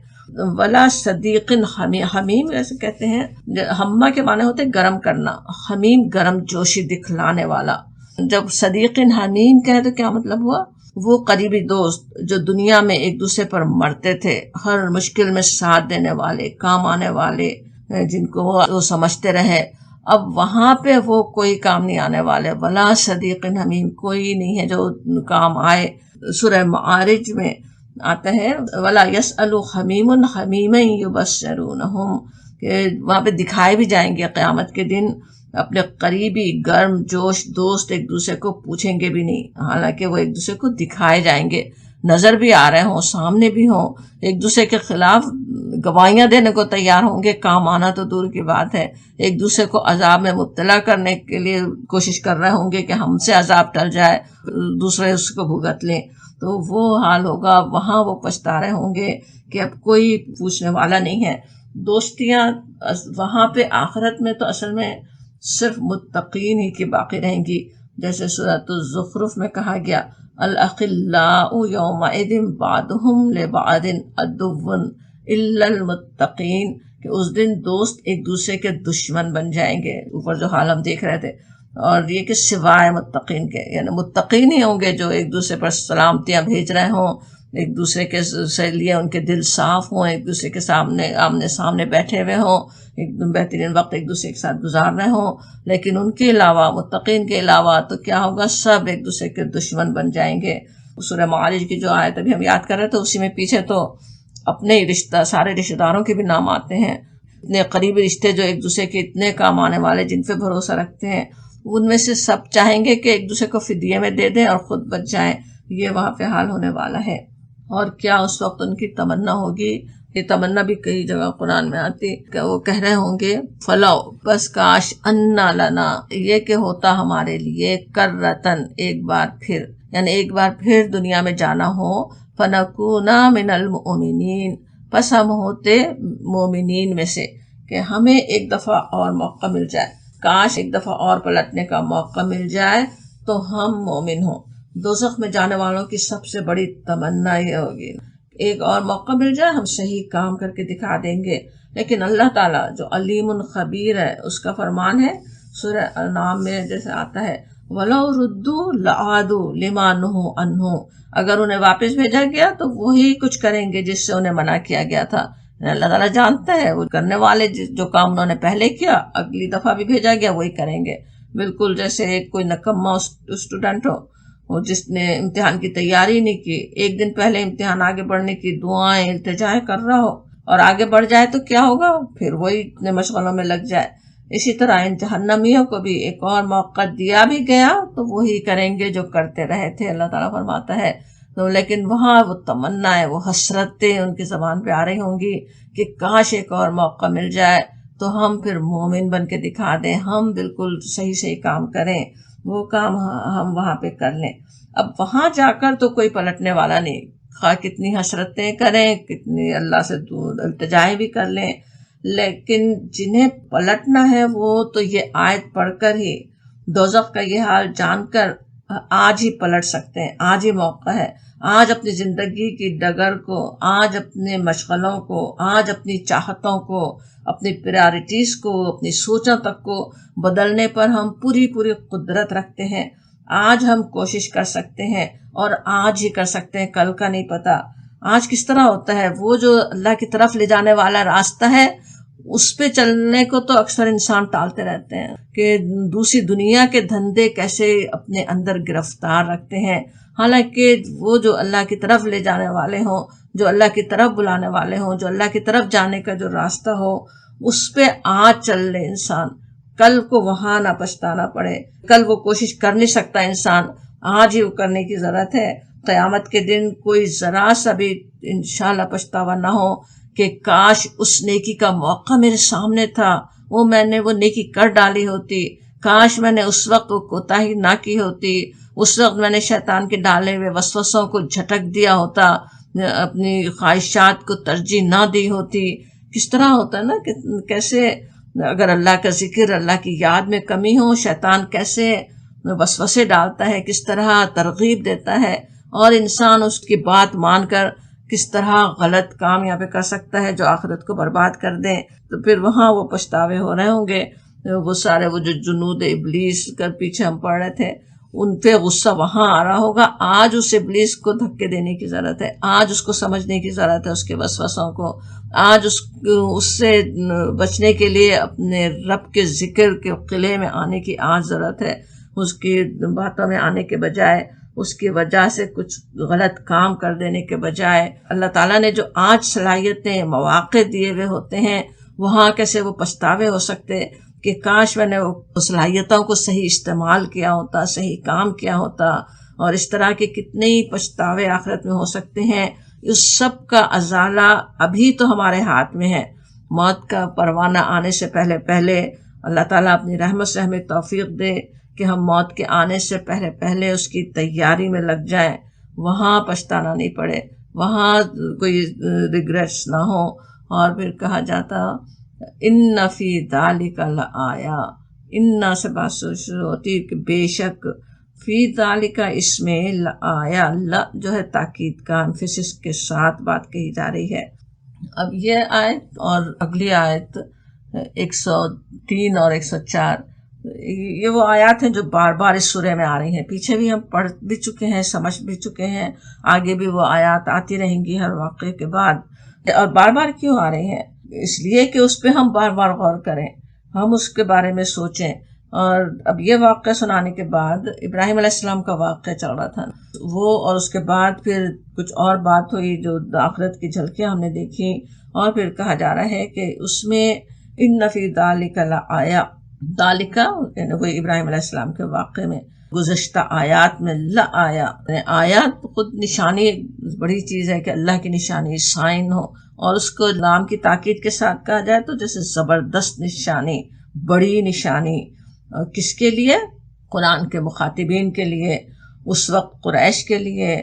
ولا صدیق حمیم ایسے کہتے ہیں، ہمہ کے معنی ہوتے گرم کرنا، حمیم گرم جوشی دکھلانے والا۔ جب صدیق حمیم کہے تو کیا مطلب ہوا، وہ قریبی دوست جو دنیا میں ایک دوسرے پر مرتے تھے، ہر مشکل میں ساتھ دینے والے، کام آنے والے، جن کو وہ سمجھتے رہے، اب وہاں پہ وہ کوئی کام نہیں آنے والے۔ ولا صدیق حمیم، کوئی نہیں ہے جو کام آئے۔ سورہ معارج میں آتا ہے ولا یسأل حمیم حمیما یبصرونہم، کہ وہاں پہ دکھائے بھی جائیں گے قیامت کے دن اپنے قریبی گرم جوش دوست، ایک دوسرے کو پوچھیں گے بھی نہیں، حالانکہ وہ ایک دوسرے کو دکھائے جائیں گے، نظر بھی آ رہے ہوں، سامنے بھی ہوں، ایک دوسرے کے خلاف گواہیاں دینے کو تیار ہوں گے، کام آنا تو دور کی بات ہے، ایک دوسرے کو عذاب میں مبتلا کرنے کے لیے کوشش کر رہے ہوں گے کہ ہم سے عذاب ٹل جائے، دوسرے اس کو بھگت لیں۔ تو وہ حال ہوگا، وہاں وہ پچھتا رہے ہوں گے کہ اب کوئی پوچھنے والا نہیں ہے۔ دوستیاں وہاں پہ آخرت میں تو اصل میں صرف متقین ہی کی باقی رہیں گی، جیسے سورۃ الزخرف میں کہا گیا الاخلاء یومئذ بعضهم لبعض عدو الا المتقین، کہ اس دن دوست ایک دوسرے کے دشمن بن جائیں گے، اوپر جو حال ہم دیکھ رہے تھے، اور یہ کہ سوائے متقین کے، یعنی متقین ہی ہوں گے جو ایک دوسرے پر سلامتیاں بھیج رہے ہوں، ایک دوسرے کے سے لیے ان کے دل صاف ہوں، ایک دوسرے کے سامنے آمنے سامنے بیٹھے ہوئے ہوں، ایک دم بہترین وقت ایک دوسرے کے ساتھ گزار رہے ہوں۔ لیکن ان کے علاوہ، متقین کے علاوہ تو کیا ہوگا، سب ایک دوسرے کے دشمن بن جائیں گے۔ سورہ معارج کی جو آیت ابھی ہم یاد کر رہے تھے، اسی میں پیچھے تو اپنے ہی رشتہ، سارے رشتہ داروں کے بھی نام آتے ہیں، اتنے قریبی رشتے جو ایک دوسرے کے اتنے کام آنے والے، جن پہ بھروسہ رکھتے ہیں، ان میں سے سب چاہیں گے کہ ایک دوسرے کو فدیے میں دے دیں اور خود بچ جائیں۔ یہ وہاں پہ حال ہونے والا ہے۔ اور کیا اس وقت ان کی تمنا ہوگی، یہ تمنا بھی کئی جگہ قرآن میں آتی کہ وہ کہہ رہے ہوں گے فلو، بس کاش، انا لنا، یہ کہ ہوتا ہمارے لیے، کرتن، ایک بار پھر، یعنی ایک بار پھر دنیا میں جانا ہو، فنکونا من المؤمنین، بس ہم ہوتے مومنین میں سے، کہ ہمیں ایک دفعہ اور موقع مل جائے، کاش ایک دفعہ اور پلٹنے کا موقع مل جائے تو ہم مومن ہوں۔ دوزخ میں جانے والوں کی سب سے بڑی تمنا یہ ہوگی، ایک اور موقع مل جائے، ہم صحیح کام کر کے دکھا دیں گے۔ لیکن اللہ تعالیٰ جو علیم خبیر ہے، اس کا فرمان ہے سورہ انعام میں جیسے آتا ہے وَلَوْ رُدُّوا لَعَادُوا لِمَا نُهُوا عَنْهُ، اگر انہیں واپس بھیجا گیا تو وہی کچھ کریں گے جس سے انہیں منع کیا گیا تھا۔ اللہ تعالیٰ جانتا ہے وہ کرنے والے جو کام انہوں نے پہلے کیا، اگلی دفعہ بھی بھیجا گیا وہی کریں گے۔ بالکل جیسے کوئی نکما اسٹوڈنٹ ہو، وہ جس نے امتحان کی تیاری نہیں کی، ایک دن پہلے امتحان آگے بڑھنے کی دعائیں التجائیں کر رہا ہو اور آگے بڑھ جائے تو کیا ہوگا، پھر وہی اتنے مشغلوں میں لگ جائے۔ اسی طرح ان جہنمیوں کو بھی ایک اور موقع دیا بھی گیا تو وہی کریں گے جو کرتے رہے تھے، اللہ تعالیٰ فرماتا ہے۔ تو لیکن وہاں وہ تمنا ہے، وہ حسرتیں ان کی زبان پہ آ رہی ہوں گی کہ کاش ایک اور موقع مل جائے تو ہم پھر مومن بن کے دکھا دیں، ہم بالکل صحیح صحیح کام کریں، وہ کام ہم وہاں پہ کر لیں۔ اب وہاں جا کر تو کوئی پلٹنے والا نہیں، خواہ کتنی حسرتیں کریں، کتنی اللہ سے التجائیں بھی کر لیں، لیکن جنہیں پلٹنا ہے وہ تو یہ آیت پڑھ کر ہی، دوزخ کا یہ حال جان کر آج ہی پلٹ سکتے ہیں۔ آج ہی موقع ہے، آج اپنی زندگی کی ڈگر کو، آج اپنے مشغلوں کو، آج اپنی چاہتوں کو، اپنی پریارٹیز کو، اپنی سوچوں تک کو بدلنے پر ہم پوری قدرت رکھتے ہیں۔ آج ہم کوشش کر سکتے ہیں اور آج ہی کر سکتے ہیں، کل کا نہیں پتا۔ آج کس طرح ہوتا ہے، وہ جو اللہ کی طرف لے جانے والا راستہ ہے اس پہ چلنے کو تو اکثر انسان ٹالتے رہتے ہیں کہ دوسری دنیا کے دھندے کیسے اپنے اندر گرفتار رکھتے ہیں، حالانکہ وہ جو اللہ کی طرف لے جانے والے ہوں، جو اللہ کی طرف بلانے والے ہوں، جو اللہ کی طرف جانے کا جو راستہ ہو، اس پہ آج چل لے انسان، کل کو وہاں نہ پچھتانا پڑے۔ کل وہ کوشش کر نہیں سکتا انسان، آج ہی وہ کرنے کی ضرورت ہے۔ قیامت کے دن کوئی ذرا سا بھی انشاءاللہ پچھتاوا نہ ہو کہ کاش اس نیکی کا موقع میرے سامنے تھا، میں نے وہ نیکی کر ڈالی ہوتی، کاش میں نے اس وقت وہ کوتاہی نہ کی ہوتی، اس وقت میں نے شیطان کے ڈالے ہوئے وسوسوں کو جھٹک دیا ہوتا، اپنی خواہشات کو ترجیح نہ دی ہوتی۔ کس طرح ہوتا ہے نا کہ کیسے اگر اللہ کا ذکر، اللہ کی یاد میں کمی ہو، شیطان کیسے وسوسے ڈالتا ہے، کس طرح ترغیب دیتا ہے، اور انسان اس کی بات مان کر کس طرح غلط کام یہاں پہ کر سکتا ہے جو آخرت کو برباد کر دیں۔ تو پھر وہاں وہ پچھتاوے ہو رہے ہوں گے۔ وہ سارے وہ جو جنود ابلیس کا پیچھے ہم پڑھ رہے تھے، ان پہ غصہ وہاں آ رہا ہوگا۔ آج اس ابلیس کو دھکے دینے کی ضرورت ہے، آج اس کو سمجھنے کی ضرورت ہے، اس کے وسوسوں کو۔ آج اس سے بچنے کے لیے اپنے رب کے ذکر کے قلعے میں آنے کی آج ضرورت ہے، اس کی باتوں میں آنے کے بجائے اس کی وجہ سے کچھ غلط کام کر دینے کے بجائے۔ اللہ تعالیٰ نے جو آج صلاحیتیں، مواقع دیے ہوئے ہوتے ہیں، وہاں کیسے وہ پچھتاوے ہو سکتے کہ کاش میں نے وہ صلاحیتوں کو صحیح استعمال کیا ہوتا، صحیح کام کیا ہوتا۔ اور اس طرح کے کتنے ہی پچھتاوے آخرت میں ہو سکتے ہیں۔ اس سب کا ازالہ ابھی تو ہمارے ہاتھ میں ہے۔ موت کا پروانہ آنے سے پہلے اللہ تعالیٰ اپنی رحمت سے ہمیں توفیق دے کہ ہم موت کے آنے سے پہلے اس کی تیاری میں لگ جائیں، وہاں پچھتانا نہیں پڑے، وہاں کوئی ریگریٹس نہ ہو۔ اور پھر کہا جاتا ان فی ذالک لآیا، ان سے بات شروع ہوتی کہ بے شک، فی ذالک اس میں لآیا، لا جو ہے تاکید کا امفسس کے ساتھ بات کہی جا رہی ہے۔ اب یہ آیت اور اگلی آیت 103 اور 104 یہ وہ آیات ہیں جو بار بار اس سورے میں آ رہی ہیں۔ پیچھے بھی ہم پڑھ بھی چکے ہیں، سمجھ بھی چکے ہیں، آگے بھی وہ آیات آتی رہیں گی ہر واقعے کے بعد۔ اور بار بار کیوں آ رہی ہیں؟ اس لیے کہ اس پہ ہم بار بار غور کریں، ہم اس کے بارے میں سوچیں۔ اور اب یہ واقعہ سنانے کے بعد ابراہیم علیہ السلام کا واقعہ چل رہا تھا وہ، اور اس کے بعد پھر کچھ اور بات ہوئی جو آخرت کی جھلکیاں ہم نے دیکھی، اور پھر کہا جا رہا ہے کہ اس میں ان فی ذالک لآیا، ذالک یعنی وہ ابراہیم علیہ السلام کے واقعے میں گزشتہ آیات میں لآیا، آیات خود نشانی بڑی چیز ہے کہ اللہ کی نشانی سائن ہو، اور اس کو نام کی تاکید کے ساتھ کہا جائے تو جیسے زبردست نشانی، بڑی نشانی۔ کس کے لیے؟ قرآن کے مخاطبین کے لیے، اس وقت قریش کے لیے،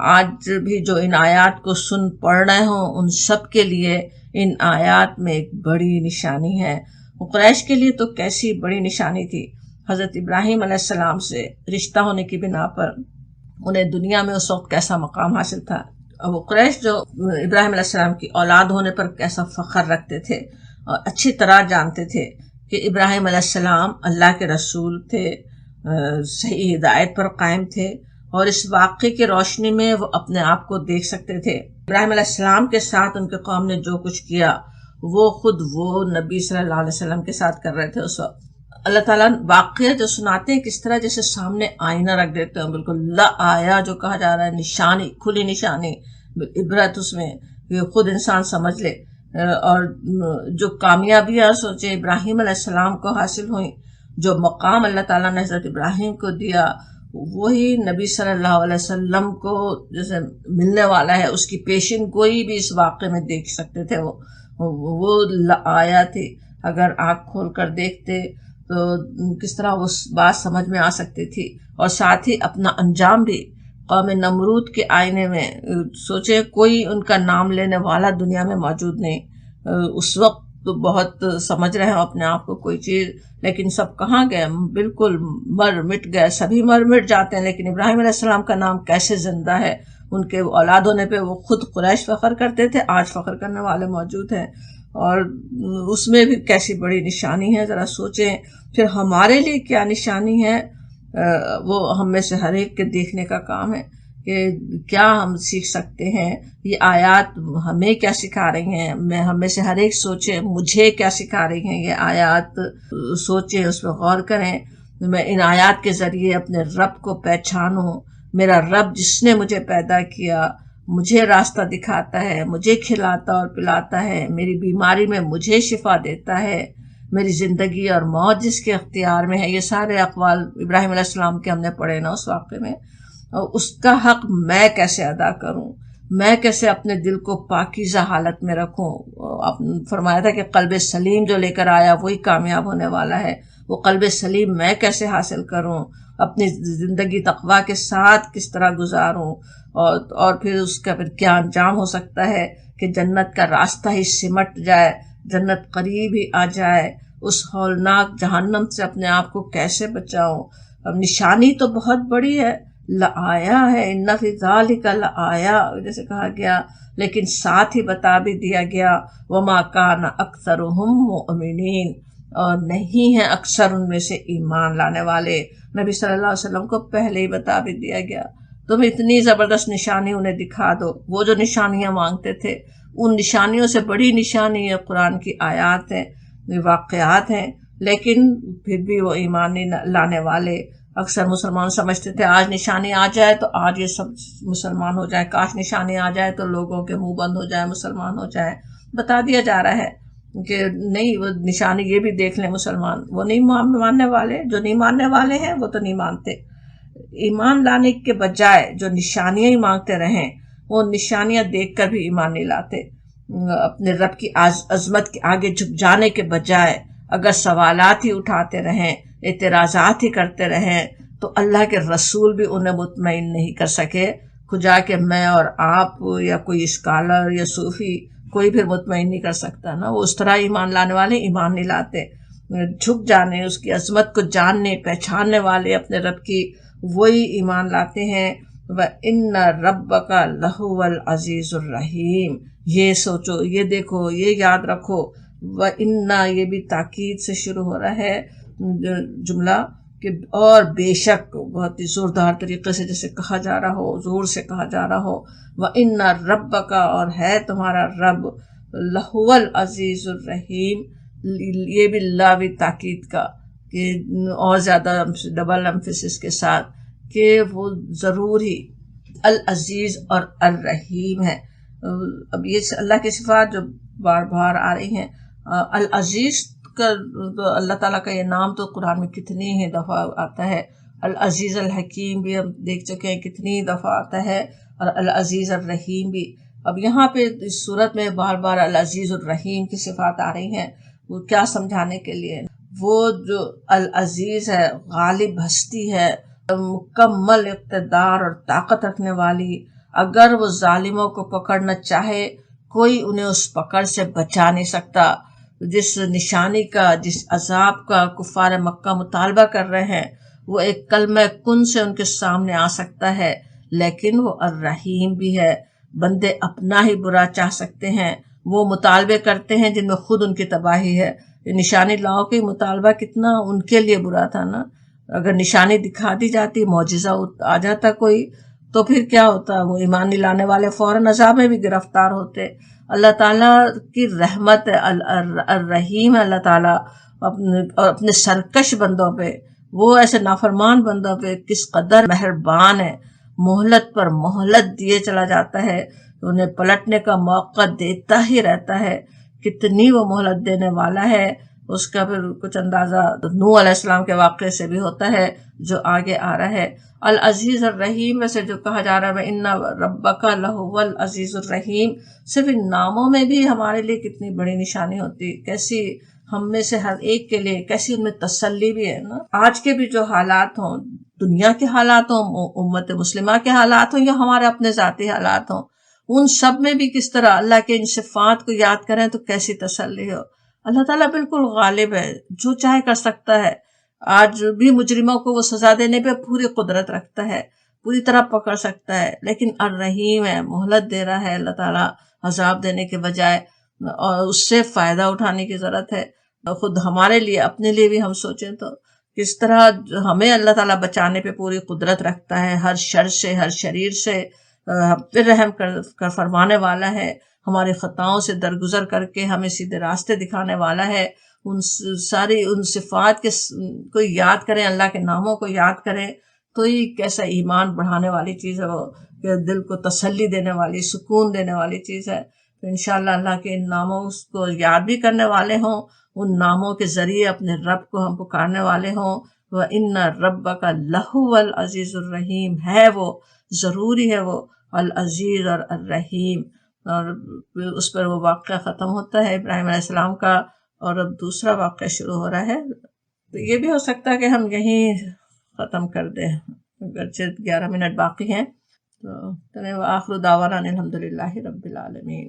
آج بھی جو ان آیات کو سن پڑھ رہے ہوں ان سب کے لیے ان آیات میں ایک بڑی نشانی ہے۔ قریش کے لیے تو کیسی بڑی نشانی تھی، حضرت ابراہیم علیہ السلام سے رشتہ ہونے کی بنا پر انہیں دنیا میں اس وقت کیسا مقام حاصل تھا۔ وہ قریش جو ابراہیم علیہ السلام کی اولاد ہونے پر کیسا فخر رکھتے تھے، اور اچھی طرح جانتے تھے کہ ابراہیم علیہ السلام اللہ کے رسول تھے، صحیح ہدایت پر قائم تھے، اور اس واقعے کی روشنی میں وہ اپنے آپ کو دیکھ سکتے تھے۔ ابراہیم علیہ السلام کے ساتھ ان کے قوم نے جو کچھ کیا وہ خود وہ نبی صلی اللہ علیہ وسلم کے ساتھ کر رہے تھے اس وقت۔ اللہ تعالیٰ واقعہ جو سناتے ہیں کس طرح جیسے سامنے آئینہ رکھ دیتے ہیں، بالکل لا آیا جو کہا جا رہا ہے، نشانی، کھلی نشانی، عبرت اس میں یہ خود انسان سمجھ لے۔ اور جو کامیابیاں سوچے ابراہیم علیہ السلام کو حاصل ہوئیں، جو مقام اللہ تعالیٰ نے حضرت ابراہیم کو دیا، وہی نبی صلی اللہ علیہ وسلم کو جیسے ملنے والا ہے، اس کی پیشن گوئی بھی اس واقعے میں دیکھ سکتے تھے۔ وہ آیا تھی، اگر آنکھ کھول کر دیکھتے تو کس طرح وہ بات سمجھ میں آ سکتی تھی، اور ساتھ ہی اپنا انجام بھی قوم نمرود کے آئینے میں سوچے کوئی ان کا نام لینے والا دنیا میں موجود نہیں۔ اس وقت تو بہت سمجھ رہے ہو اپنے آپ کو کوئی چیز، لیکن سب کہاں گئے؟ بالکل مر مٹ گئے، سبھی مر مٹ جاتے ہیں، لیکن ابراہیم علیہ السلام کا نام کیسے زندہ ہے؟ ان کے اولاد ہونے پہ وہ خود قریش فخر کرتے تھے، آج فخر کرنے والے موجود ہیں، اور اس میں بھی کیسی بڑی نشانی ہے، ذرا سوچیں۔ پھر ہمارے لیے کیا نشانی ہے؟ وہ ہم میں سے ہر ایک کے دیکھنے کا کام ہے کہ کیا ہم سیکھ سکتے ہیں، یہ آیات ہمیں کیا سکھا رہی ہیں۔ ہم میں سے ہر ایک سوچے مجھے کیا سکھا رہی ہیں یہ آیات، سوچیں، اس پہ غور کریں۔ میں ان آیات کے ذریعے اپنے رب کو پہچانوں، میرا رب جس نے مجھے پیدا کیا مجھے راستہ دکھاتا ہے، مجھے کھلاتا اور پلاتا ہے، میری بیماری میں مجھے شفا دیتا ہے، میری زندگی اور موت جس کے اختیار میں ہے۔ یہ سارے اقوال ابراہیم علیہ السلام کے ہم نے پڑھے نا اس واقعے میں۔ اس کا حق میں کیسے ادا کروں؟ میں کیسے اپنے دل کو پاکیزہ حالت میں رکھوں؟ فرمایا تھا کہ قلب سلیم جو لے کر آیا وہی کامیاب ہونے والا ہے۔ وہ قلب سلیم میں کیسے حاصل کروں؟ اپنی زندگی تقویٰ کے ساتھ کس طرح گزاروں؟ اور پھر اس کا پھر کیا انجام ہو سکتا ہے کہ جنت کا راستہ ہی سمٹ جائے، جنت قریب ہی آ جائے۔ اس ہولناک جہنم سے اپنے آپ کو کیسے بچاؤں؟ اب نشانی تو بہت بڑی ہے، لآیا ہے، ان فی ذالک لآیا جیسے کہا گیا، لیکن ساتھ ہی بتا بھی دیا گیا وما کان اکثرہم مؤمنین، اور نہیں ہیں اکثر ان میں سے ایمان لانے والے۔ نبی صلی اللہ علیہ وسلم کو پہلے ہی بتا بھی دیا گیا۔ تم اتنی زبردست نشانی انہیں دکھا دو، وہ جو نشانیاں مانگتے تھے، ان نشانیوں سے بڑی نشانی یہ قرآن کی آیات ہیں، واقعات ہیں، لیکن پھر بھی وہ ایمان نہیں لانے والے۔ اکثر مسلمان سمجھتے تھے آج نشانی آ جائے تو آج یہ سب مسلمان ہو جائے، کاش نشانی آ جائے تو لوگوں کے منہ بند ہو جائے، مسلمان ہو جائے۔ بتا دیا جا رہا ہے کہ نہیں، وہ نشانی یہ بھی دیکھ لیں مسلمان، وہ نہیں ماننے والے، جو نہیں ماننے والے ہیں وہ تو نہیں مانتے۔ ایمان لانے کے بجائے جو نشانیاں ہی مانگتے رہیں، وہ نشانیاں دیکھ کر بھی ایمان نہیں لاتے۔ اپنے رب کی عظمت کے آگے جھک جانے کے بجائے اگر سوالات ہی اٹھاتے رہیں، اعتراضات ہی کرتے رہیں، تو اللہ کے رسول بھی انہیں مطمئن نہیں کر سکے، خدا کہ میں اور آپ یا کوئی اسکالر یا صوفی کوئی بھی مطمئن نہیں کر سکتا نا۔ وہ اس طرح ایمان لانے والے ایمان نہیں لاتے، جھک جانے، اس کی عظمت کو جاننے پہچاننے والے اپنے رب کی، وہی ایمان لاتے ہیں۔ وَإِنَّ رَبَّكَ لَهُوَ الْعَزِيزُ الرَّحِيمُ، یہ سوچو، یہ دیکھو، یہ یاد رکھو۔ وَإِنَّ یہ بھی تاکید سے شروع ہو رہا ہے جملہ کہ اور بے شک، بہت ہی زوردار طریقے سے جیسے کہا جا رہا ہو، زور سے کہا جا رہا ہو، وَإِنَّ رَبَّكَ اور ہے تمہارا رب، لَهُوَ الْعَزِيزُ الرَّحِيمُ، یہ بھی لا بھی تاکید کا کہ اور زیادہ ڈبل ایمفیسس کے ساتھ کہ وہ ضرور ہی العزیز اور الرحیم ہے۔ اب یہ اللہ کی صفات جو بار بار آ رہی ہیں، العزیز کا اللہ تعالیٰ کا یہ نام تو قرآن میں کتنی ہی دفعہ آتا ہے، العزیز الحکیم بھی ہم دیکھ چکے ہیں کتنی دفعہ آتا ہے، اور العزیز الرحیم بھی۔ اب یہاں پہ اس صورت میں بار بار العزیز الرحیم کی صفات آ رہی ہیں، وہ کیا سمجھانے کے لیے؟ وہ جو العزیز ہے، غالب ہستی ہے، مکمل اقتدار اور طاقت رکھنے والی، اگر وہ ظالموں کو پکڑنا چاہے کوئی انہیں اس پکڑ سے بچا نہیں سکتا۔ جس نشانی کا، جس عذاب کا کفار مکہ مطالبہ کر رہے ہیں، وہ ایک کلمہ کن سے ان کے سامنے آ سکتا ہے، لیکن وہ الرحیم بھی ہے۔ بندے اپنا ہی برا چاہ سکتے ہیں، وہ مطالبے کرتے ہیں جن میں خود ان کی تباہی ہے۔ نشانی لاؤ کے مطالبہ کتنا ان کے لیے برا تھا نا۔ اگر نشانی دکھا دی جاتی، معجزہ آ جاتا کوئی، تو پھر کیا ہوتا؟ وہ ایمان نہیں لانے والے فوراً عذاب میں بھی گرفتار ہوتے۔ اللہ تعالیٰ کی رحمت ہے، الرحیم ہے اللہ تعالیٰ، اور اپنے سرکش بندوں پہ، وہ ایسے نافرمان بندوں پہ کس قدر مہربان ہے، مہلت پر مہلت دیے چلا جاتا ہے، انہیں پلٹنے کا موقع دیتا ہی رہتا ہے۔ کتنی وہ مہلت دینے والا ہے، اس کا پھر کچھ اندازہ نوح علیہ السلام کے واقعے سے بھی ہوتا ہے جو آگے آ رہا ہے۔ العزیز الرحیم میں سے جو کہا جا رہا ہے ان ربک لہو العزیز الرحیم، صرف ان ناموں میں بھی ہمارے لیے کتنی بڑی نشانی ہوتی، کیسی ہم میں سے ہر ایک کے لیے کیسی ان میں تسلی بھی ہے نا. آج کے بھی جو حالات ہوں، دنیا کے حالات ہوں، امت مسلمہ کے حالات ہوں، یا ہمارے اپنے ذاتی حالات ہوں، ان سب میں بھی کس طرح اللہ کے ان صفات کو یاد کریں تو کیسی تسلی ہو. اللہ تعالیٰ بالکل غالب ہے، جو چاہے کر سکتا ہے. آج بھی مجرموں کو وہ سزا دینے پہ پوری قدرت رکھتا ہے، پوری طرح پکڑ سکتا ہے، لیکن الرحیم ہے، مہلت دے رہا ہے اللہ تعالیٰ عذاب دینے کے بجائے، اور اس سے فائدہ اٹھانے کی ضرورت ہے. خود ہمارے لیے، اپنے لیے بھی ہم سوچیں تو کس طرح ہمیں اللہ تعالیٰ بچانے پہ پوری قدرت رکھتا ہے، ہر شر سے، ہر شریر سے پھر رحم کر فرمانے والا ہے، ہماری خطاؤں سے درگزر کر کے ہمیں سیدھے راستے دکھانے والا ہے. ان ساری ان صفات کے کو یاد کریں، اللہ کے ناموں کو یاد کریں تو یہ کیسا ایمان بڑھانے والی چیز ہے، وہ کہ دل کو تسلی دینے والی، سکون دینے والی چیز ہے. تو انشاءاللہ اللہ کے ان ناموں کو یاد بھی کرنے والے ہوں، ان ناموں کے ذریعے اپنے رب کو ہم پکارنے والے ہوں. وَإِنَّ رَبَّكَ لَهُوَ الْعَزِيزُ الرَّحِيمُ، ہے وہ، ضروری ہے وہ العزیز اور الرحیم. اور اس پر وہ واقعہ ختم ہوتا ہے ابراہیم علیہ السلام کا، اور اب دوسرا واقعہ شروع ہو رہا ہے. تو یہ بھی ہو سکتا ہے کہ ہم یہیں ختم کر دیں، اگرچہ 11 منٹ باقی ہیں. تو آخر دعوانا الحمدللہ رب العالمین.